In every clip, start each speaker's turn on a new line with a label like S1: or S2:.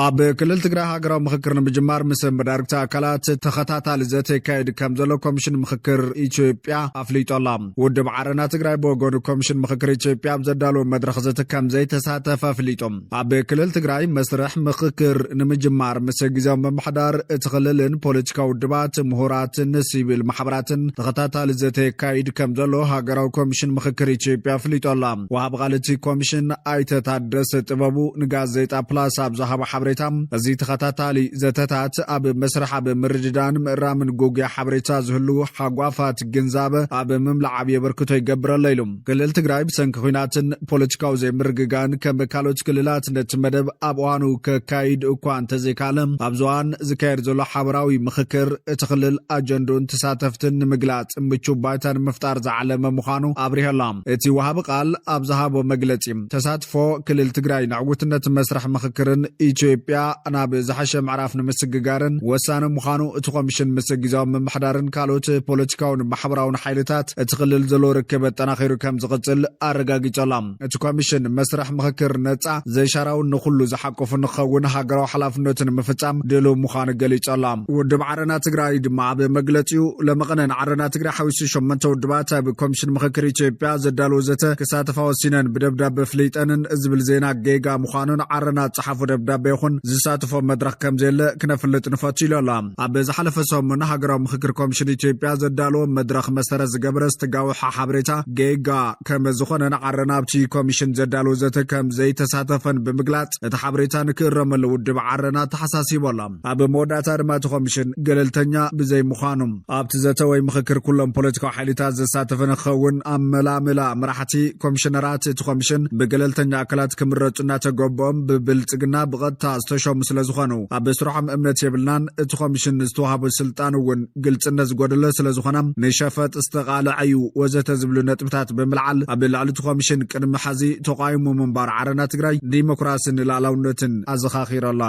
S1: ኣብ ክልል ትግራይ ሃገራዊ ምክክር ንምጅማር ምስ መዳርግቲ ኣካላት ተኸታታሊ ዘተ ይካየድ ከም ዘሎ ኮሚሽን ምክክር ኢትዮጵያ ኣፍሊጦላ። ውድብ ዓረና ትግራይ ብወገኑ ኮሚሽን ምክክር ኢትዮጵያ ኣብ ዘዳለወ መድረኽ ዘተ ከም ዘይተሳተፈ ኣፍሊጦም። ኣብ ክልል ትግራይ መስርሕ ምክክር ንምጅማር ምስ ግዜያዊ ምምሕዳር እቲ ክልልን ፖለቲካዊ ውድባት ምሁራትን ሲቪል ማሕበራትን ተኸታታሊ ዘተ ይካየድ ከም ዘሎ ሃገራዊ ኮሚሽን ምክክር ኢትዮጵያ ኣፍሊጦላ። ወሃብ ቃልቲ ኮሚሽን ኣይተ ታደሰ ጥበቡ ንጋዜጣ ፕላስ ኣብ ዝሃቦ ሓበሬታ እዚ ተኸታታሊ ዘተታት ኣብ መስርሕ ኣብ ምርድዳን ምእራምን ጎግያ ሓበሬታ ዝህሉ ሓጓፋት ግንዛበ ኣብ ምምላዕ ዓብዪ ኣበርክቶ ይገብረላ ኢሎም። ክልል ትግራይ ብሰንኪ ኩናትን ፖለቲካዊ ዘይምርግጋን ከም ካልኦት ክልላት ነቲ መደብ ኣብ እዋኑ ከካይድ እኳ እንተዘይካለ ኣብ ዝዋን ዝካየድ ዘሎ ሓበራዊ ምክክር እቲ ክልል ኣጀንዶን ተሳተፍትን ንምግላጽ ምቹው ባይታ ንምፍጣር ዝዓለመ ምዃኑ ኣብሪሄላ። እቲ ወሃቢ ቃል ኣብ ዝሃቦ መግለጺ ተሳትፎ ክልል ትግራይ ንዕውትነት መስርሕ ምክክርን ኢትዮጵያ ናብ ዝሓሸ ምዕራፍ ንምስግጋርን ወሳኒ ምዃኑ እቲ ኮሚሽን ምስ ግዜያዊ ምምሕዳርን ካልኦት ፖለቲካውን ማሕበራውን ሓይልታት እቲ ክልል ዘሎ ርክብ ኣጠናኺሩ ከም ዝቕጽል ኣረጋጊጾላ። እቲ ኮሚሽን መስርሕ ምክክር ነጻ ዘይሻራውን ንኹሉ ዝሓቆፉ ንኽኸውን ሃገራዊ ሓላፍነትን ምፍጻም ድሉው ምዃኑ ገሊጾላ። ውድብ ዓረና ትግራይ ድማ ኣብ መግለጺኡ ለመቐነን ዓረና ትግራይ ሓዊሱ 8 ውድባት ኣብ ኮሚሽን ምክክር ኢትዮጵያ ዘዳለወ ዘተ ክሳተፋ ወሲነን ብደብዳቤ ፍሊጠንን ዝብል ዜና ጌጋ ምዃኑን ዓረና ጽሓፉ ደብዳቤ ይኹን ዝሳተፎ መድረኽ ከም ዘለ ክነፍልጥ ንፈቱ ኢሎላ። ኣብ ዝሓለፈ ሰሙን ሃገራዊ ምክክር ኮሚሽን ኢትዮጵያ ዘዳለወ መድረኽ መሰረት ዝገበረ ዝተጋውሓ ሓበሬታ ጌጋ ከም ዝኾነን ዓረና ኣብቲ ኮሚሽን ዘዳለወ ዘተ ከም ዘይተሳተፈን ብምግላጽ እቲ ሓበሬታ ንክእረመሉ ውድብ ዓረና ተሓሳሲቦላ። ኣብ መወዳእታ ድማ እቲ ኮሚሽን ገለልተኛ ብዘይ ምዃኑ ኣብቲ ዘተ ወይ ምክክር ኩሎም ፖለቲካዊ ሓይልታት ዝሳተፈ ንክኸውን ኣብ መላምላ መራሕቲ ኮሚሽነራት እቲ ኮሚሽን ብገለልተኛ ኣካላት ክምረጹ እናተገበኦም ብብልጽግና ብቐጥታ ዝተሾሙ ስለ ዝኾኑ ኣብ ስርሖም እምነት የብልናን እቲ ኮሚሽን ዝተዋሃቦ ስልጣን እውን ግልጽነት ዝጎደለ ስለ ዝኾነ ንሸፈጥ ዝተቓልዐ እዩ ወዘተ ዝብሉ ነጥብታት ብምልዓል ኣብ ልዕሊ እቲ ኮሚሽን ቅድሚ ሕዚ ተቃይሙ ምንባር ዓረና ትግራይ ዲሞክራሲን ሉዓላውነትን ኣዘኻኺረላ።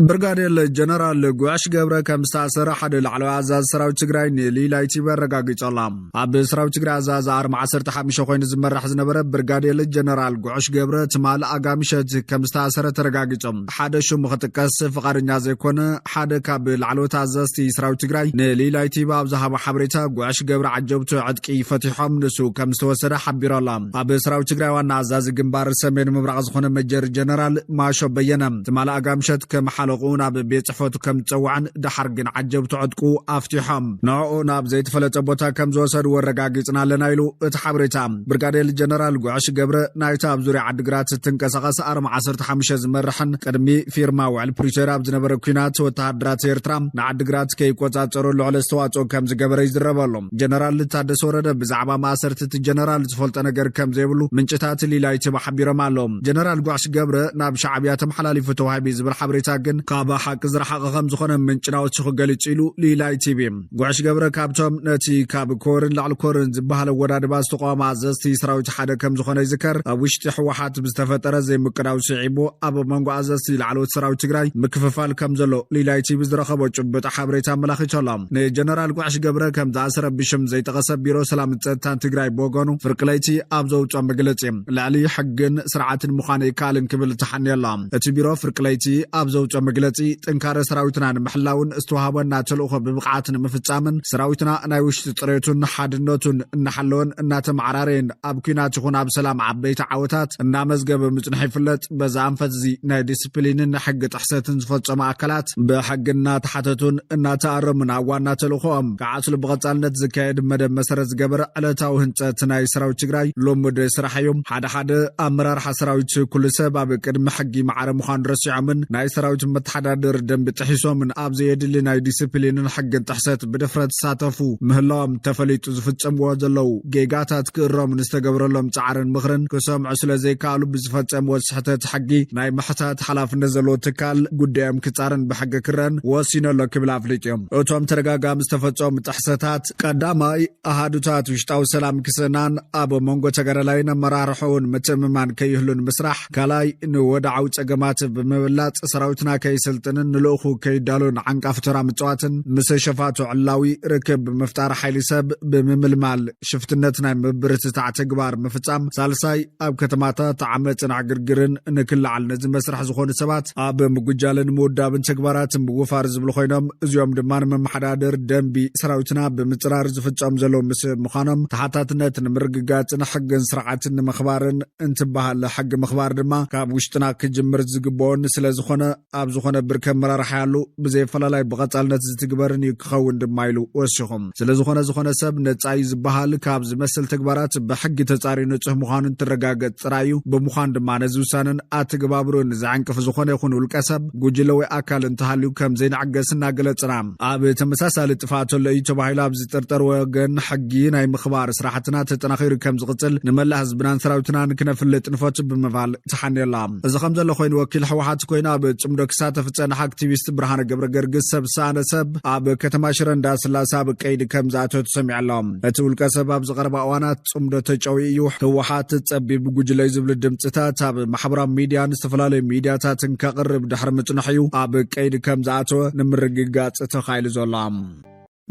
S1: ብርጋዴር ጀነራል ጉዕሽ ገብረ ከም ዝተኣሰረ ሓደ ላዕለዋይ ኣዛዚ ሰራዊት ትግራይ ንሊላይ ቲቪ ኣረጋጊጾላ። ኣብ ሰራዊት ትግራይ ኣዛዚ ኣርማ 15 ኮይኑ ዝመራሕ ዝነበረ ብርጋዴር ጀነራል ጉዕሽ ገብረ ትማል ኣጋምሸት ከም ዝተኣሰረ ተረጋጊጾም። ሓደ ሹም ክጥቀስ ፍቃደኛ ዘይኮነ ሓደ ካብ ላዕለዎት ኣዛዝቲ ሰራዊት ትግራይ ንሊላይ ቲቪ ኣብ ዝሃቦ ሓበሬታ ጉዕሽ ገብረ ዓጀብቱ ዕጥቂ ፈቲሖም ንሱ ከም ዝተወሰደ ሓቢሮላ። ኣብ ሰራዊት ትግራይ ዋና ኣዛዚ ግንባር ሰሜን ምብራቅ ዝኾነ መጀር ጀነራል ማሾ በየነ ትማል ኣጋምሸት ከም ሓለቁን ኣብ ቤት ጽሕፈቱ ከም ዝጸውዐን ድሓር ግን ዓጀብቱ ዕጥቁ ኣፍቲሖም ንዕኡ ናብ ዘይተፈለጠ ቦታ ከም ዝወሰዱ ወረጋጊጽና ኣለና ኢሉ እቲ ሓበሬታ ብርጋዴር ጀነራል ጉዕሽ ገብረ ናይታ ኣብ ዙርያ ዓዲግራት ትንቀሳቐስ ኣርማ 15 ዝመርሕን ቅድሚ ፊርማ ውዕል ፕሪቶርያ ኣብ ዝነበረ ኩናት ወተሃደራት ኤርትራ ንዓዲግራት ከይቆጻጸሩ ልዕሊ ኣስተዋጽኦ ከም ዝገበረ ይዝረበሎም። ጀነራል ታደሰ ወረደ ብዛዕባ ማእሰርቲ እቲ ጀነራል ዝፈልጦ ነገር ከም ዘይብሉ ምንጭታት ሊላይ ቲቪ ሓቢሮም ኣሎም። ጀነራል ጉዕሽ ገብረ ናብ ሻዕብያ ተመሓላሊፉ ተዋሂቡ ዝብል ሓበሬታ ግን ካብ ሓቂ ዝረሓቐ ከም ዝኾነ ምንጭና ወሲኹ ገሊጹ ኢሉ ሊላይ ቲቪ ጉዕሽ ገብረ ካብቶም ነቲ ካብ ኮርን ላዕሊ ኮርን ዝበሃል ወዳድባ ዝተቃወመ ኣዘዝቲ ሰራዊት ሓደ ከም ዝኾነ ይዝከር። ኣብ ውሽጢ ሕወሓት ብዝተፈጠረ ዘይምቅዳው ስዒቡ ኣብ መንጎ ኣዘዝቲ ላዕለዎት ሰራዊት ትግራይ ምክፍፋል ከም ዘሎ ሊላይ ቲቪ ዝረኸቦ ጭብጥ ሓበሬታ ኣመላኺቶላ። ንጀነራል ጉዕሽ ገብረ ከም ዝኣሰረ ብሽም ዘይጠቐሰ ቢሮ ሰላምን ፀጥታን ትግራይ ብወገኑ ፍርቂ ለይቲ ኣብ ዘውፅኦ መግለጺ ልዕሊ ሕግን ስርዓትን ምዃነ ይከኣልን ክብል ተሓንየላ። እቲ ቢሮ ፍርቂ ለይቲ ኣብ ዘውፅኦ መግለጺ ጥንካረ ሰራዊትና ንምሕላውን ዝተዋሃበና ተልእኾ ብብቕዓት ንምፍጻምን ሰራዊትና ናይ ውሽጢ ጥሬቱን ሓድነቱን እናሓለወን እናተመዓራረየን ኣብ ኩናት ይኹን ኣብ ሰላም ዓበይቲ ዓወታት እናመዝገበ ምጽንሕ ይፍለጥ። በዛ ኣንፈት እዚ ናይ ዲስፕሊንን ሕጊ ጥሕሰትን ዝፈጸሙ ኣካላት ብሕጊ እናተሓተቱን እናተኣረሙን ኣብ ዋና ተልእኾኦም ክዓጽሉ ብቐጻልነት ዝካየድ መደብ መሰረት ዝገበረ ዕለታዊ ህንፀት ናይ ሰራዊት ትግራይ ልሙድ ስራሕ እዮም። ሓደ ሓደ ኣመራርሓ ሰራዊት ኩሉ ሰብ ኣብ ቅድሚ ሕጊ ማዕረ ምዃኑ ረሲዖምን ናይ ሰራዊት መተሓዳደር ደንቢ ጥሒሶምን ኣብ ዘየድሊ ናይ ዲስፕሊንን ሕግን ጥሕሰት ብድፍረት ዝሳተፉ ምህላዎም ተፈሊጡ ዝፍጸምዎ ዘለው ጌጋታት ክእሮም ንዝተገብረሎም ጻዕርን ምኽርን ክሰምዑ ስለ ዘይከኣሉ ብዝፈጸምዎ ስሕተት ሕጊ ናይ ምሕታት ሓላፍነት ዘለዎ ትካል ጉዳዮም ክጻርን ብሕጊ ክረአን ወሲኑ ኣሎ ክብል ኣፍሊጦም። እቶም ተደጋጋሚ ዝተፈጸሙ ጥሕሰታት ቀዳማይ ኣሃዱታት ውሽጣዊ ሰላም ክስእናን ኣብ መንጎ ተጋዳላይን ኣመራርሑን ምትእምማን ከይህሉን ምስራሕ፣ ካልኣይ ንወድዓዊ ጸገማት ብምብላጽ ሰራዊትና ከይስልጥንን ንልእኹ ከይዳሉን ዓንቃፍ ተራ ምጽዋትን ምስ ሸፋቱ ዕላዊ ርክብ ምፍጣር ሓይሊ ሰብ ብምምልማል ሽፍትነት ናይ ምብርትታዕ ተግባር ምፍጻም ሳልሳይ ኣብ ከተማታት ዓመፅን ዕግርግርን ንክልዓል ነዚ መስርሕ ዝኾኑ ሰባት ኣብ ምጉጃልን ምውዳብን ተግባራትን ምውፋር ዝብሉ ኮይኖም እዚኦም ድማ ንመመሓዳደር ደንቢ ሰራዊትና ብምጽራር ዝፍጸም ዘሎ ምስ ምዃኖም ተሓታትነት ንምርግጋጽን ሕግን ስርዓትን ንምኽባርን እንትበሃል ሕጊ ምኽባር ድማ ካብ ውሽጥና ክጅምር ዝግብኦን ስለ ዝኾነ ኣብ ዝኾነ ብርከ መራርሓ ያሉ ብዘይፈላላይ ብቐጻልነት ዝትግበርን ክኸውን ድማ ኢሉ ወሲኹም ስለ ዝኾነ ሰብ ነጻይ ዝበሃል ካብ ዝመስል ተግባራት ብሕጊ ተጻሪዩ ንጹህ ምዃኑን ትረጋገጽ ጥራዩ ብምዃን ድማ ነዚ ውሳነን ኣትግባብሩን ዝዓንቅፍ ዝኾነ ይኹን ውልቀ ሰብ ጉጅለ ወይ ኣካል እንተሃልዩ ከም ዘይንዕገስ እናገለጽና ኣብ ተመሳሳሊ ጥፋት ኣሎ እዩ ተባሂሉ ኣብ ዝጥርጠር ወገን ሕጊ ናይ ምኽባር ስራሕትና ተጠናኺሩ ከም ዝቕጽል ንመላእ ህዝብናን ሰራዊትናን ክነፍልጥ ንፈቱ ብምባል ተሓንየላ እዚ ከም ዘሎ ኮይኑ ወኪል ሕወሓት ኮይና ኣብ ጽምዶ ክሳተፍ ዝጸንሐ ኣክቲቪስት ብርሃነ ገብረ ገርግስ ሰብ ሳነሰብ ኣብ ከተማ ሽረ እንዳስላሳ ኣብ ቀይዲ ከም ዝኣተወ ተሰሚዑ ኣሎ እቲ ውልቀ ሰብ ኣብ ዝቐረባ እዋናት ጽምዶ ተጨዊ እዩ ሕወሓት ጸቢብ ጉጅለ ዝብል ድምጽታት ኣብ ማሕበራዊ ሚድያን ዝተፈላለዩ ሚድያታትን ከቕርብ ድሕሪ ምጽንሕ እዩ ኣብ ቀይዲ ከም ዝኣተወ ንምርግጋጽ ተኻይሉ ዘሎ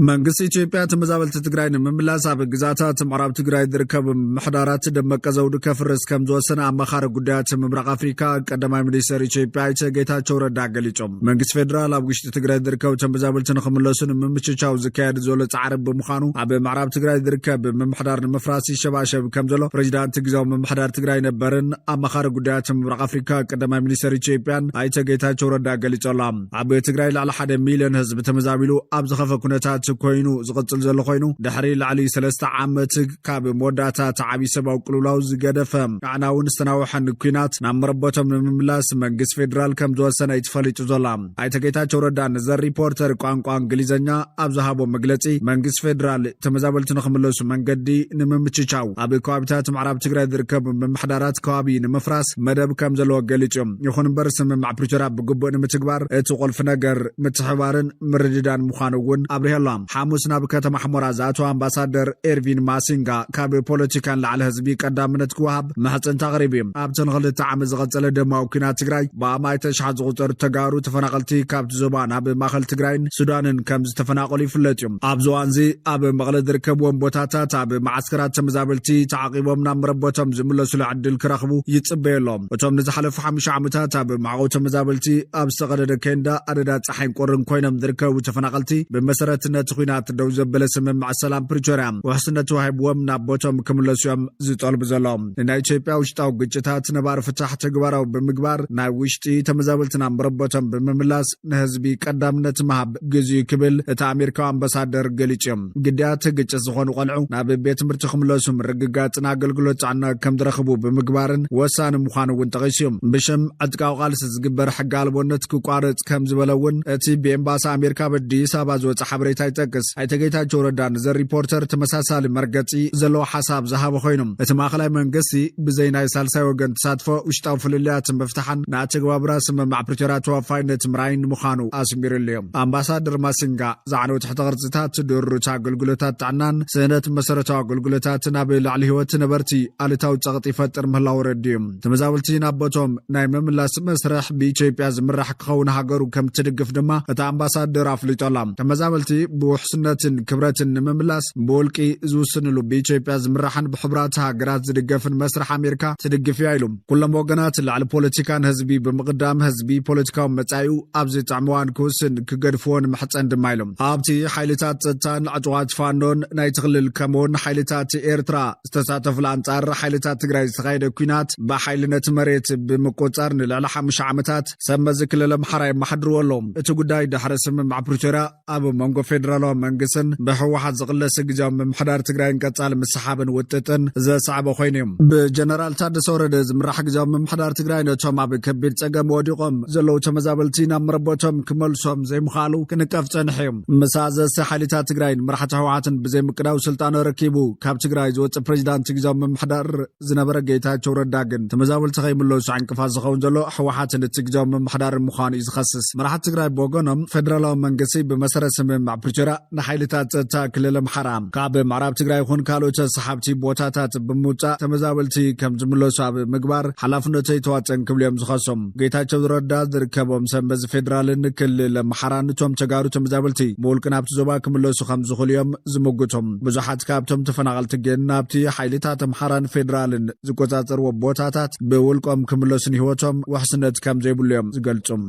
S1: መንግስት ኢትዮጵያ ተመዛበልቲ ትግራይ ንምምላስ ኣብ ግዛታት ምዕራብ ትግራይ ዝርከቡ ምሕዳራት ደመቀ ዘውዱ ከፍርስ ከም ዝወሰነ ኣመኻሪ ጉዳያት ምብራቕ ኣፍሪካ ቀዳማይ ሚኒስትር ኢትዮጵያ ኣይተ ጌታቸው ረዳ ገሊጾም መንግስት ፌደራል ኣብ ውሽጢ ትግራይ ዝርከቡ ተመዛበልቲ ንኽምለሱ ንምምችቻው ዝካየድ ዘሎ ጻዕሪ ብምዃኑ ኣብ ምዕራብ ትግራይ ዝርከብ ምምሕዳር ንምፍራስ ይሸባሸብ ከም ዘሎ ፕሬዚዳንት ግዜያዊ ምምሕዳር ትግራይ ነበርን ኣመኻሪ ጉዳያት ምብራቕ ኣፍሪካ ቀዳማይ ሚኒስትር ኢትዮጵያን ኣይተ ጌታቸው ረዳ ገሊጾም ኣብ ትግራይ ላዕሊ 1 ሚልዮን ህዝቢ ተመዛቢሉ ኣብ ዝኸፈ ኩነታት ኮይኑ ዝቕጽል ዘሎ ኮይኑ ድሕሪ ላዕሊ 3 ዓመት ካብ መወዳእታ ዓብዪ ሰብኣዊ ቅልውላው ዝገደፈ ቃዕናውን ዝተናውሐን ኩናት ናብ መረበቶም ንምምላስ መንግስት ፌደራል ከም ዝወሰነ ይትፈሊጡ ዘሎ ኣይተ ጌታቸው ረዳ ንዘ ሪፖርተር ቋንቋ እንግሊዝኛ ኣብ ዝሃቦ መግለጺ መንግስት ፌደራል ተመዛበልቲ ንኽምለሱ መንገዲ ንምምችቻው ኣብ ከባቢታት ምዕራብ ትግራይ ዝርከቡ ምምሕዳራት ከባቢ ንምፍራስ መደብ ከም ዘለዎ ገሊጾም ይኹን እምበር ስምምዕ ፕሪቶርያ ብግቡእ ንምትግባር እቲ ቁልፊ ነገር ምትሕባርን ምርድዳን ምዃኑ እውን ኣብርሄሎ ሓሙስ ናብ ከተማ ሕሞራ ዝኣተወ ኣምባሳደር ኤርቪን ማሲንጋ ካብ ፖለቲካን ላዕሊ ህዝቢ ቀዳምነት ክወሃብ ማሕፀንታ ኣቕሪቡ እዩ ኣብቲ ንኽልተ ዓመት ዝቐጸለ ደማዊ ኩናት ትግራይ ብኣማይተ ሽሓት ዝቑፀሩ ተጋሩ ተፈናቐልቲ ካብቲ ዞባ ናብ ማእኸል ትግራይን ሱዳንን ከም ዝተፈናቐሉ ይፍለጥ እዩ ኣብዚ እዋን እዚ ኣብ መቐለ ዝርከብዎም ቦታታት ኣብ ማዓስከራት ተመዛበልቲ ተዓቂቦም ናብ መረበቶም ዝምለሱሉ ዕድል ክረኽቡ ይጽበየሎም እቶም ንዝሓለፉ 5 ዓመታት ኣብ ማዕቆ ተመዛበልቲ ኣብ ዝተቐደደ ኬንዳ ኣደዳ ፀሓይን ቁርን ኮይኖም ዝርከቡ ተፈናቐልቲ ብመሰረትነት ኩናት ደው ዘበለ ስምምዕ ሰላም ፕሪቶርያ ውሕስነት ወሃብዎም ናብ ቦቶም ክምለሱ እዮም ዝጠልቡ ዘሎም ናይ ኢትዮጵያ ውሽጣዊ ግጭታት ነባር ፍታሕ ተግባራዊ ብምግባር ናይ ውሽጢ ተመዛበልቲ ናብ መረበቶም ብምምላስ ንህዝቢ ቀዳምነት ምሃብ ግዝዩ ክብል እቲ ኣሜሪካዊ ኣምባሳደር ገሊጾም ግዳያት ግጭት ዝኾኑ ቆልዑ ናብ ቤት ትምህርቲ ክምለሱ ምርግጋጽን ኣገልግሎት ጥዕና ከም ዝረኽቡ ብምግባርን ወሳኒ ምዃኑ እውን ጠቒሶም ብሽም ዕጥቃዊ ቃልሲ ዝግበር ሕጊ ኣልቦነት ክቋረጽ ከም ዝበለ እውን እቲ ብኤምባሲ ኣሜሪካ በአዲስ ኣበባ ዝወፅእ ሓበሬታ ይጠቅስ ኣይተ ጌታቸው ረዳ ንዘ ሪፖርተር ተመሳሳሊ መርገጺ ዘለዎ ሓሳብ ዝሃበ ኮይኖም እቲ ማእኸላይ መንግስቲ ብዘይ ናይ ሳልሳይ ወገን ተሳትፎ ውሽጣዊ ፍልልያት ምፍታሕን ንኣተግባብራ ስምምዕ ፕሪቶርያ ተወፋይነት ምርኣይን ምዃኑ ኣስሚሩሉ እዮም ኣምባሳደር ማሲንጋ ዛዕነው ትሕተ ቅርጽታት ድርሩት ኣገልግሎታት ጥዕናን ስእነት መሰረታዊ ኣገልግሎታትን ኣብ ላዕሊ ህይወት ነበርቲ ኣሉታዊ ፀቕጢ ይፈጥር ምህላው ረድዩ ተመዛበልቲ ናብ ቦቶም ናይ ምምላስ መስርሕ ብኢትዮጵያ ዝምራሕ ክኸውን ሃገሩ ከም ትድግፍ ድማ እቲ ኣምባሳደር ኣፍሊጦላ ተመዛበልቲ ብውሕስነትን ክብረትን ንምምላስ ብውልቂ ዝውስንሉ ብኢትዮጵያ ዝምራሕን ብሕቡራት ሃገራት ዝድገፍን መስርሕ ኣሜሪካ ትድግፍ እያ ኢሉ ኩሎም ወገናት ላዕሊ ፖለቲካን ህዝቢ ብምቕዳም ህዝቢ ፖለቲካዊ መጻኢኡ ኣብዚ ጥዕምዋን ክውስን ክገድፍዎን ምሕፀን ድማ ኢሎም ኣብቲ ሓይልታት ፀጥታን ዕጡቓት ፋኖን ናይ ትኽልል ከምኡውን ሓይልታት ኤርትራ ዝተሳተፉሉ ኣንጻር ሓይልታት ትግራይ ዝተኻየደ ኩናት ብሓይሊ ነቲ መሬት ብምቁፅጻር ንልዕሊ 5 ዓመታት ሰብ መዝክለለ ምሓራ የመሓድርዎ ኣለዎም እቲ ጉዳይ ድሕሪ ስምምዕ ፕሪቶርያ ኣብ መንጎ ፌደራላዊ መንግስትን ብሕወሓት ዝቕለሰ ግዜያዊ ምምሕዳር ትግራይን ቀጻሊ ምስሓብን ውጥጥን ዘስዓበ ኮይኑ እዩ ብጀነራል ታደሰ ወረደ ዝምራሕ ግዜያዊ ምምሕዳር ትግራይ ነቶም ኣብ ከቢድ ፀገም ወዲቖም ዘለዉ ተመዛበልቲ ናብ መረበቶም ክመልሶም ዘይምኽኣሉ ክንቀፍ ፀንሐ እዩ ምሳዘሰ ሓይልታት ትግራይን መራሕቲ ሕወሓትን ብዘይምቅዳው ስልጣኑ ረኪቡ ካብ ትግራይ ዝወፅእ ፕሬዚዳንት ግዜያዊ ምምሕዳር ዝነበረ ጌታቸው ረዳ ግን ተመዛበልቲ ከይምለሱ ዕንቅፋት ዝኸውን ዘሎ ሕወሓትን እቲ ግዜያዊ ምምሕዳር ምዃኑ እዩ ዝኸስስ መራሕቲ ትግራይ ብወገኖም ፌደራላዊ መንግስቲ ብመሰረት ስምምዕ ፕሪቶርያ ሽራ ንሓይልታት ጸጥታ ክልል ኣምሓራ ካብ ምዕራብ ትግራይ ይኹን ካልኦት ሰሓብቲ ቦታታት ብምውጻእ ተመዛበልቲ ከም ዝምለሱ ኣብ ምግባር ሓላፍነተይ ተዋጽን ክብልዮም ዝኸሶም ጌታቸው ረዳ ዝርከቦም ሰንበዝ ፌደራልን ክልል ኣምሓራን እቶም ተጋሩ ተመዛበልቲ ብውልቂ ናብቲ ዞባ ክምለሱ ከም ዝኽእሉ እዮም ዝምግቶም ብዙሓት ካብቶም ተፈናቐልቲ ግን ናብቲ ሓይልታት ኣምሓራን ፌደራልን ዝቆጻጸርዎ ቦታታት ብውልቆም ክምለሱን ህይወቶም ውሕስነት ከም ዘይብሉ እዮም ዝገልጹም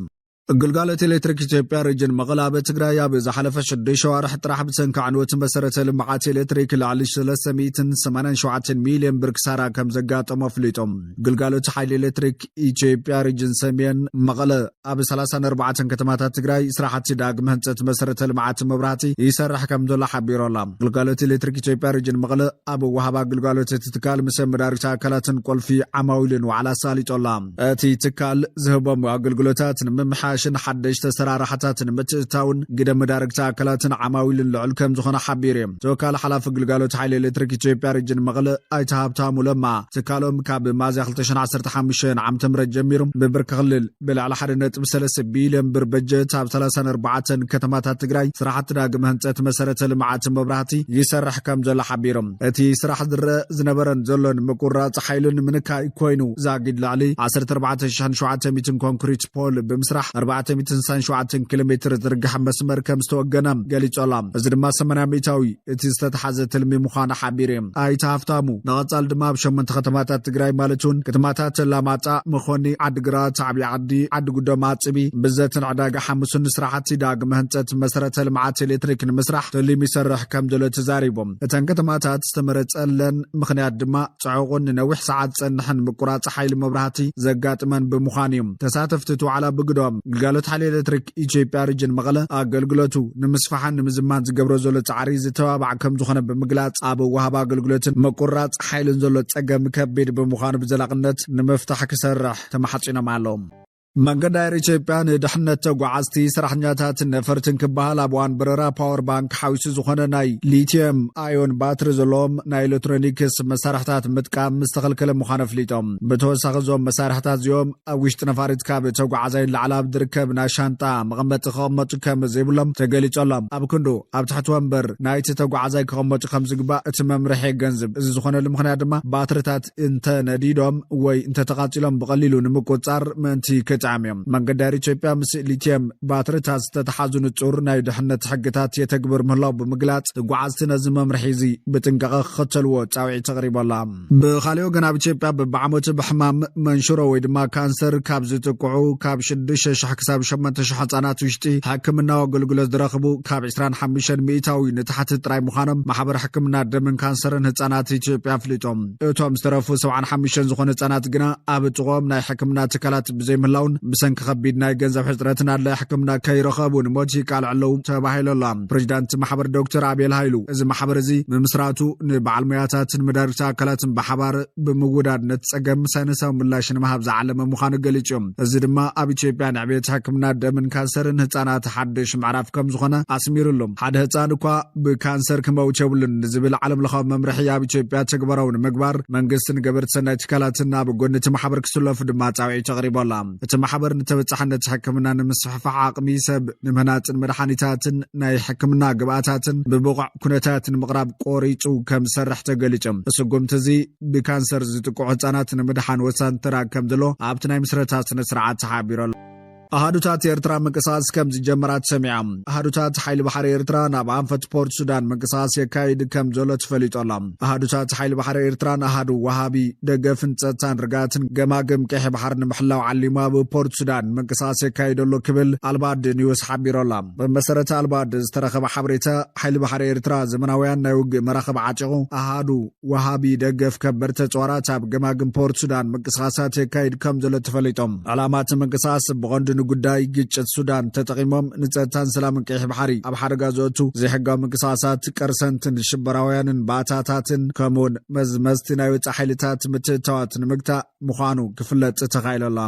S1: ግልጋሎት ኤሌክትሪክ ኢትዮጵያ ሪጅን መቐለ ኣብ ትግራይ ኣብ ዝሓለፈ 6 ወርሒ ጥራሕ ብሰንኪ ዕንወት መሰረተ ልምዓት ኤሌክትሪክ ልዕሊ 387 ሚልዮን ብር ክሳራ ከም ዘጋጠሞ ኣፍሊጦም ግልጋሎት ሓይሊ ኤሌክትሪክ ኢትዮጵያ ሪጅን ሰሜን መቐለ ኣብ 34 ከተማታት ትግራይ ስራሕቲ ዳግመ ህንፀት መሰረተ ልምዓት መብራህቲ ይሰርሕ ከም ዘሎ ሓቢሮላ ግልጋሎት ኤሌክትሪክ ኢትዮጵያ ሪጅን መቐለ ኣብ ወሃባ ግልጋሎት ትካል ምስ መዳርግቲ ኣካላትን ቆልፊ ዓማዊልን ዋዕላ ሳሊጦላ እቲ ትካል ዝህቦም ኣገልግሎታት ንምምሓ ሽን ሓደሽተ ሰራራሕታትን ምትእታውን ግደ መዳርግቲ ኣካላትን ዓማዊልን ልዑል ከም ዝኾነ ሓቢር እዮም ተወካል ሓላፊ ግልጋሎት ሓይሊ ኤሌክትሪክ ኢትዮጵያ ሪጅን መቐለ ኣይተ ሃብታሙ ለማ ትካሎም ካብ ሚያዝያ 2015 ዓም ጀሚሩ ብብርኪ ክልል ብልዕሊ 1.3 ቢልዮን ብር በጀት ኣብ 34 ከተማታት ትግራይ ስራሕቲ ዳግመ ህንፀት መሰረተ ልምዓት መብራህቲ ይሰርሕ ከም ዘሎ ሓቢሮም እቲ ስራሕ ዝረአ ዝነበረን ዘሎን ምቁራጽ ሓይልን ምንካይ ኮይኑ ዛጊድ ልዕሊ 14700 ኮንክሪት ፖል ብምስራሕ 497 ኪሎሜትር ዝርግሕ መስመር ከም ዝተወገነ ገሊጾላ እዚ ድማ 80 ሚታዊ እቲ ዝተተሓዘ ትልሚ ምዃኑ ሓቢሮም ኣይተ ሃፍታሙ ንቐጻል ድማ ኣብ 8 ከተማታት ትግራይ ማለቱን ከተማታት ላማጣ መኾኒ ዓዲግራት ዓብዪ ዓዲ ዓዲ ጉዶ ማዕጽቢ ብዘትን ዕዳጋ ሓሙስን ስራሕቲ ዳግመ ህንፀት መሰረተ ልምዓት ኤሌክትሪክ ንምስራሕ ተሊሙ ይሰርሕ ከም ዘሎ ተዛሪቦም እተን ከተማታት ዝተመረጸለን ምኽንያት ድማ ጽዑቕን ነዊሕ ሰዓት ጸንሕን ምቁራጽ ሓይሊ መብራህቲ ዘጋጥመን ብምዃኑ እዮም ተሳተፍቲ ዋዕላ ብግዶም ግልጋሎት ሓይሊ ኤሌክትሪክ ኢትዮጵያ ሪጅን መቐለ ኣገልግሎቱ ንምስፋሕን ንምዝማን ዝገብሮ ዘሎ ጻዕሪ ዝተባብዕ ከም ዝኾነ ብምግላጽ ኣብ ወሃባ ኣገልግሎትን መቁራጽ ሓይልን ዘሎ ጸገም ከቢድ ብምዃኑ ብዘላቕነት ንምፍታሕ ክሰርሕ ተማሓጺኖም ኣለዎም መንገዲ ኣየር ኢትዮጵያ ንድሕነት ተጓዓዝቲ ሰራሕተኛታት ነፈርትን ክበሃል ኣብ እዋን በረራ ፓወር ባንክ ሓዊሱ ዝኾነ ናይ ሊቲየም ኣዮን ባትሪ ዘለዎም ናይ ኤሌክትሮኒክስ መሳርሕታት ምጥቃም ዝተኸልከለ ምዃኑ ኣፍሊጦም ብተወሳኺ እዞም መሳርሕታት እዚኦም ኣብ ውሽጢ ነፋሪት ካብ ተጓዓዛይ ላዕሊ ኣብ ዝርከብ ናይ ሻንጣ መቐመጢ ክቕመጡ ከም ዘይብሎም ተገሊጾሎም ኣብ ክንዱ ኣብ ትሕቲ ወንበር ናይቲ ተጓዓዛይ ክቕመጡ ከም ዝግባእ እቲ መምርሒ ገንዝብ እዚ ዝኾነሉ ምኽንያት ድማ ባትሪታት እንተነዲዶም ወይ እንተተቓፂሎም ብቐሊሉ ንምቁጻር ምእንቲ መንገዲ ኣየር ኢትዮጵያ ምስ ሊቲየም ባትሪታት ዝተተሓዙ ንጹር ናይ ድሕነት ሕግታት የተግብር ምህላው ብምግላጽ ተጓዓዝቲ ነዚ መምርሒ እዚ ብጥንቃቐ ክኽተልዎ ጻውዒት ተቕሪቦላ ብኻልእ ወገን ኣብ ኢትዮጵያ በብዓመቱ ብሕማም መንሽሮ ወይ ድማ ካንሰር ካብ ዝጥቅዑ ካብ 6,000 ክሳብ 8,000 ህጻናት ውሽጢ ሕክምናዊ ኣገልግሎት ዝረኽቡ ካብ 25 ሚእታዊ ንታሕቲ ጥራይ ምዃኖም ማሕበር ሕክምና ደምን ካንሰርን ህጻናት ኢትዮጵያ ኣፍሊጦም እቶም ዝተረፉ 75 ዝኾኑ ህጻናት ግና ኣብ ጥቕኦም ናይ ሕክምና ትካላት ብዘይምህላውን ብሰንኪ ከቢድ ናይ ገንዘብ ሕፅረትን ኣድላይ ሕክምና ከይረኸቡ ንሞት ይቃልዑ ኣለዉ ተባሂሉላ ፕሬዚዳንት ማሕበር ዶክተር ኣብየል ሃይሉ እዚ ማሕበር እዚ ብምስራቱ ንበዓል ሞያታትን መዳርግቲ ኣካላትን ብሓባር ብምውዳድ ነቲ ጸገም ሳይነሳዊ ምላሽ ንምሃብ ዝዓለመ ምዃኑ ገሊጾም እዚ ድማ ኣብ ኢትዮጵያ ንዕብየት ሕክምና ደምን ካንሰርን ህፃናት ሓድሽ ምዕራፍ ከም ዝኾነ ኣስሚሩሎም ሓደ ህፃን እኳ ብካንሰር ክመውት የብሉን ዝብል ዓለም ለኻዊ መምርሒ ኣብ ኢትዮጵያ ተግባራዊ ንምግባር መንግስትን ገበርቲ ሰናይ ትካላትን ኣብ ጎኒ እቲ ማሕበር ክስለፉ ድማ ጻውዒት ተቕሪቦላ እቲ ማሕበር ንተበጻሕነት ሕክምና ንምስፍሕፋሕ ዓቕሚ ሰብ ንምህናፅን መድሓኒታትን ናይ ሕክምና ግብኣታትን ብብቑዕ ኩነታት ንምቕራብ ቆሪጹ ከም ዝሰርሕ ተገሊጾም እስጉምቲ እዚ ብካንሰር ዝጥቅዑ ህፃናት ንምድሓን ወሳኒ ተራ ከም ዘሎ ኣብቲ ናይ ምስረታ ስነ ስርዓት ተሓቢሮሎ ኣሃዱታት ኤርትራ ምንቅስቓስ ከም ዝጀመራት ሰሚዖም ኣሃዱታት ሓይሊ ባሕሪ ኤርትራ ናብ ኣንፈት ፖርት ሱዳን ምንቅስቓስ የካይድ ከም ዘሎ ተፈሊጦላ ኣሃዱታት ሓይሊ ባሕሪ ኤርትራ ኣሃዱ ወሃቢ ደገፍን ጸጥታን ርጋትን ገማግም ቀይሕ ባሕሪ ንምሕላው ዓሊሙ ኣብ ፖርት ሱዳን ምንቅስቓስ የካይደሎ ክብል ኣልባድ ኒውስ ሓቢሮላ ብመሰረተ ኣልባድ ዝተረኸበ ሓበሬታ ሓይሊ ባሕሪ ኤርትራ ዘመናውያን ናይ ውግእ መራኸቢ ዓጪቑ ኣሃዱ ወሃቢ ደገፍ ከበድቲ ተጽዋራት ኣብ ገማግም ፖርት ሱዳን ምንቅስቓሳት የካይድ ከም ዘሎ ተፈሊጦም ዓላማት ምንቅስቓስ ብቐንዱ ጉዳይ ግጭት ሱዳን ተጠቂሞም ንጸጥታን ሰላምን ቀይሕ ባሕሪ ኣብ ሓደጋ ዘእቱ ዘይሕጋዊ ምንቅስቓሳት ቀርሰንትን ሽበራውያንን ባእታታትን ከምኡውን መዝመዝቲ ናይ ወፃኢ ሓይልታት ምትእትታዋት ንምግታእ ምዃኑ ክፍለጥ ተኻኢሎላ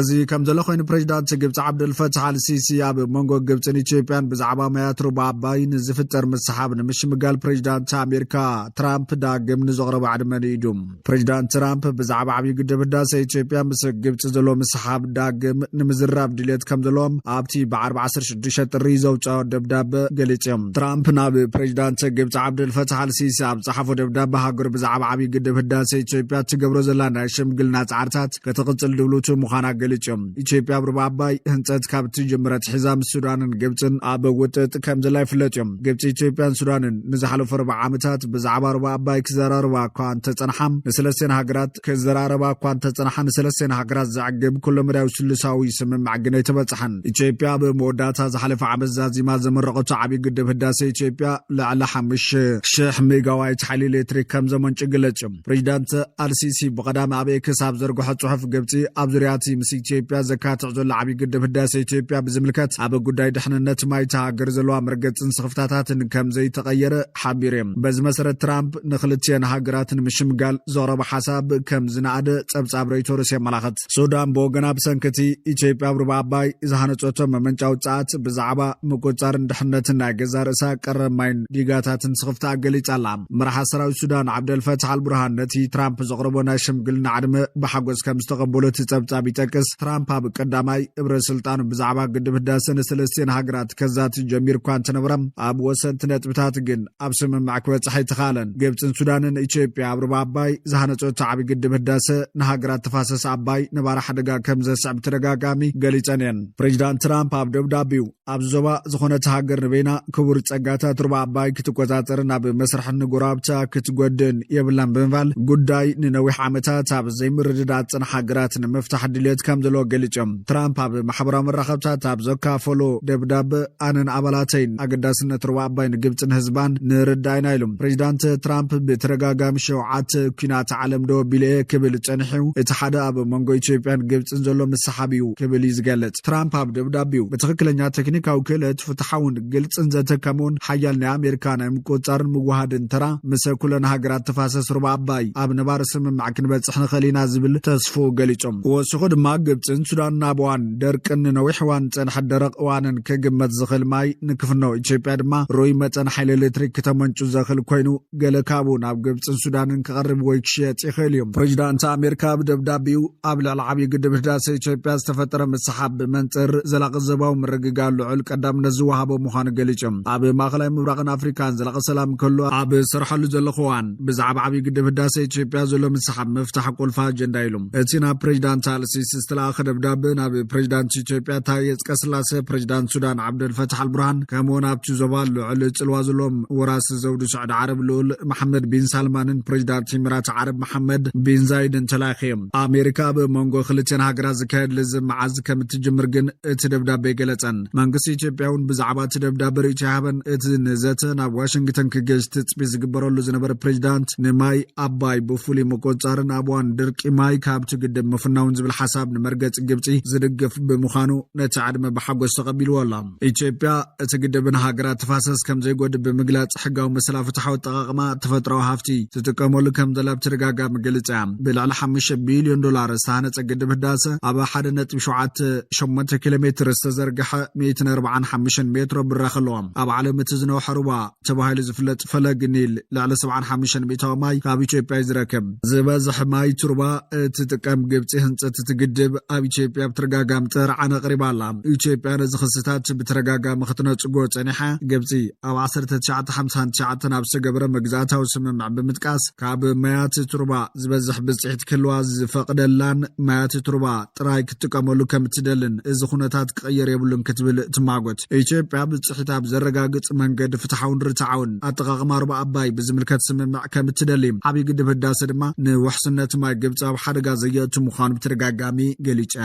S1: እዚ ከም ዘሎ ኮይኑ ፕሬዚዳንት ግብፂ ዓብደልፈታሕ አልሲሲ ኣብ መንጎ ግብፅን ኢትዮጵያን ብዛዕባ ማያት ሩባ ኣባይን ዝፍጠር ምሰሓብ ንምሽምጋል ፕሬዚዳንት ኣሜሪካ ትራምፕ ዳግም ንዘቕረቡ ዕድመ ኢዱ ፕሬዚዳንት ትራምፕ ብዛዕባ ዓብዪ ግድብ ህዳሴ ኢትዮጵያ ምስ ግብፂ ዘሎ ምሰሓብ ዳግም ንምዝራብ ድሌት ከም ዘለዎም ኣብቲ ብ16 ጥሪ ዘውፅኦ ደብዳቤ ገሊጾም ትራምፕ ናብ ፕሬዚዳንት ግብፂ ዓብደልፈታሕ አልሲሲ ኣብ ጻሓፎ ደብዳቤ ሃገር ብዛዕባ ዓብይ ግድብ ህዳሴ ኢትዮጵያ ትገብሮ ዘላ ናይ ሽምግልና ጻዕርታት ከተቕጽል ድብሉቱ ምዃና ገሊጾም ኢትዮጵያ ብሩባ ኣባይ ህንጸት ካብቲ ጀመረት ሒዛ ምስ ሱዳንን ግብፅን ኣብ ውጥጥ ከም ዘላ ይፍለጥ እዮም ግብፂ ኢትዮጵያን ሱዳንን ንዝሓለፈ 40 ዓመታት ብዛዕባ ሩባ ኣባይ ክዘራርባ እኳ እንተጸንሓም ንሰለስተ ሃገራት ክዘራርባ እኳ እንተጸንሓ ንሰለስተ ሃገራት ዘዕግብ ኩሉ መዳዊ ስሉሳዊ ስምምዕ ግን ኣይተበጽሐን ኢትዮጵያ ብመወዳእታ ዝሓለፈ ዓመት ዛዚማ ዘመረቐቶ ዓብይ ግድብ ህዳሴ ኢትዮጵያ ልዕሊ 5,000 ሜጋዋት ሓይሊ ኤሌክትሪክ ከም ዘመንጭ ገለጾም ፕሬዚዳንት አልሲሲ ብቐዳሚ ኣብ ኤክስ ኣብ ዘርግሖ ጽሑፍ ግብፂ ኣብ ዙርያቲ ምስ ኢትዮጵያ ዘካትዕ ዘሎ ዓብይ ግድብ ህዳሴ ኢትዮጵያ ብዝምልከት ኣብ ጉዳይ ድሕንነት ማይታ ሃገር ዘለዋ መርገጽን ስኽፍታታትን ከም ዘይተቐየረ ሓቢሮም በዚ መሰረት ትራምፕ ንኽልቲአን ሃገራትን ምሽምጋል ዘቕረበ ሓሳብ ከም ዝነኣደ ጸብጻብ ሮይተርስ የመላኽት ሱዳን ብወገና ብሰንከቲ ኢትዮጵያ ብሩባ ኣባይ ዝሃነጸቶ መመንጫዊ ጸዓት ብዛዕባ ምቁጻርን ድሕነትን ናይ ገዛ ርእሳ ቀረብ ማይን ዲጋታትን ስኽፍታ ገሊጻ ኣላ መራሒ ሰራዊት ሱዳን ዓብደልፈታሕ አልቡርሃን ነቲ ትራምፕ ዘቕረቦ ናይ ሽምግልና ዕድመ ብሓጎስ ከም ዝተቐበሎ እቲ ጸብጻብ ይጠቅስ ትራምፕ ኣብ ቀዳማይ እብረ ስልጣኑ ብዛዕባ ግድብ ህዳሴ ንሰለስተ ሃገራት ከዛት ጀሚር እኳ እንተነበረ ኣብ ወሰንቲ ነጥብታት ግን ኣብ ስምምዕ ክበጽሕ ኣይተኻለን ግብፅን ሱዳንን ኢትዮጵያ ኣብ ሩባ ኣባይ ዝሃነጸቶ ዓብይ ግድብ ህዳሴ ንሃገራት ተፋሰስ ኣባይ ንባራ ሓደጋ ከም ዘስዕብ ተደጋጋሚ ገሊጸን እየን ፕሬዚዳንት ትራምፕ ኣብ ደብዳቤው ኣብ ዞባ ዝኾነት ሃገር ንበይና ክቡር ጸጋታት ሩባ ኣባይ ክትቆጻጸርን ኣብ መስርሕ ንጎራብታ ክትጎድን የብላን ብምባል ጉዳይ ንነዊሕ ዓመታት ኣብ ዘይምርድዳእ ጽንሐ ሃገራት ንምፍታሕ ድሌት ከም ዘለዎ ገሊጾም ትራምፕ ኣብ ማሕበራዊ መራኸብታት ኣብ ዘካፈሎ ደብዳቤ ኣነን ኣባላተይን ኣገዳስነት ሩባ ኣባይ ንግብፅን ህዝባን ንርዳይና ኢሎም ፕሬዚዳንት ትራምፕ ብተደጋጋሚ 7 ኩናት ዓለም ዶ ቢልኤ ክብል ጸኒሑ እቲ ሓደ ኣብ መንጎ ኢትዮጵያን ግብፅን ዘሎ መሰሓብ እዩ ክብል ይዝገለጽ ትራምፕ ኣብ ደብዳቤው ብትክክለኛ ቴክኒካዊ ክእለት ፍትሓውን ግልጽን ዘተከመውን ሓያል ናይ ኣሜሪካ ናይ ምቁጽጻርን ምዋሃድን ተራ ምስ ኩለን ሃገራት ተፋሰስ ሩባ ኣባይ ኣብ ነባር ስምምዕ ክንበጽሕ ንኽእል ኢና ዝብል ተስፉ ገሊጾም ወስኹ ድማ ግብፅን ሱዳንን ኣብ እዋን ደርቅን ነዊሕ እዋን ጸንሐ ደረቕ እዋንን ክግመት ዝኽእል ማይ ንክፍኖ ኢትዮጵያ ድማ ሩይ መጠን ሓይሊ ኤሌክትሪክ ከተመንጩ ዘኽእል ኮይኑ ገለ ካብኡ ናብ ግብፅን ሱዳንን ክቐርብ ወይ ክሽየጥ ይኽእል እዮም ፕሬዚዳንት ኣሜሪካ ብደብዳቤው ኣብ ልዕሊ ዓብይ ግድብ ህዳሴ ኢትዮጵያ ዝተፈጠረ መስሓብ ብመንጽር ዘላቒ ዘባዊ ምርግጋር ልዑል ቀዳምነት ዝወሃቦ ምዃኑ ገሊጾም ኣብ ማእኸላይ ምብራቕን ኣፍሪካን ዘላቒ ሰላም ከሎ ኣብ ስርሐሉ ዘሎ እዋን ብዛዕባ ዓብይ ግድብ ህዳሴ ኢትዮጵያ ዘሎ መስሓብ ምፍታሕ ቁልፊ ኣጀንዳ ኢሎም እቲ ናብ ፕሬዚዳንት አልሲሲ ዝተላኸ ደብዳቤ ናብ ፕሬዚዳንት ኢትዮጵያ ታዬ አጽቀሥላሴ ፕሬዚዳንት ሱዳን ዓብደልፈታሕ አልቡርሃን ከምኡውን ኣብቲ ዞባ ልዑል ጽልዋ ዘሎም ወራሲ ዘውዲ ስዑድ ዓረብ ልዑል መሐመድ ቢን ሳልማንን ፕሬዚዳንት ኢሚራት ዓረብ መሐመድ ቢን ዛይድን ተላኺዮም ኣሜሪካ ብመንጎ ክልቲአን ሃገራት ዝካየድ ልዝብ መዓዝ ከም እትጅምር ግን እቲ ደብዳቤ ገለጸን መንግስቲ ኢትዮጵያ እውን ብዛዕባ እቲ ደብዳቤ ርእይቶ ይሃበን እቲ ንዘተ ናብ ዋሽንግተን ክገዝ ትጽቢት ዝግበረሉ ዝነበረ ፕሬዚዳንት ንማይ ኣባይ ብፍሉይ ምቁጽጻርን ኣብ እዋን ድርቂ ማይ ካብቲ ግድብ ምፍናውን ዝብል ሓሳብ ንመርገጺ ግብፂ ዝድግፍ ብምዃኑ ነቲ ዕድመ ብሓጎስ ተቐቢልዎ ኣላ ኢትዮጵያ እቲ ግድብን ሃገራት ተፋሰስ ከም ዘይጎድእ ብምግላጽ ሕጋዊ መሰላዊ ፍትሓዊ ኣጠቓቕማ ተፈጥሮዊ ሃፍቲ ትጥቀመሉ ከም ዘላ ብተደጋጋሚ ገሊጻ እያ ብልዕሊ $5 ቢልዮን ዝተሃነጸ ግድብ ህዳሴ ኣብ 1.78 ኪሎ ሜትር ዝተዘርግሐ 145 ሜትሮ ብራኽ ኣለዎ ኣብ ዓለም እቲ ዝነውሐ ሩባ ተባሂሉ ዝፍለጥ ፈለግ ኒል ልዕሊ 75 ሚእታዊ ማይ ካብ ኢትዮጵያ ዝረክብ ዝበዝሕ ማይ ቱርባ እትጥቀም ግብፂ ህንፀት እቲ ግድብ ኣብ ኢትዮጵያ ብተደጋጋሚ ጥርዓነ ቀሪባ ኣላ ኢትዮጵያ ነዚ ክስታት ብተደጋጋሚ ክትነጽጎ ጸኒሓ ግብፂ ኣብ 1959 ኣብ ዝተገብረ መግዛእታዊ ስምምዕ ብምጥቃስ ካብ ማያት ቱርባ ዝበዝሕ ብጽሒት ክህልዋ ዝፈቅደላን ማያት ቱርባ ጥራይ ክትጥቀመሉ ከም እትደልን እዚ ኩነታት ክቕየር የብሉን ክትብል ትማጎት ኢትዮጵያ ብጽሒት ኣብ ዘረጋግጽ መንገዲ ፍትሓውን ርትዓውን ኣጠቓቕማ ሩባ ኣባይ ብዝምልከት ስምምዕ ከም እትደሊ ዓብይ ግድብ ህዳሴ ድማ ንውሕስነት ማይ ግብፂ ኣብ ሓደጋ ዘየእቱ ምዃኑ ብተደጋጋሚ ገሊጻ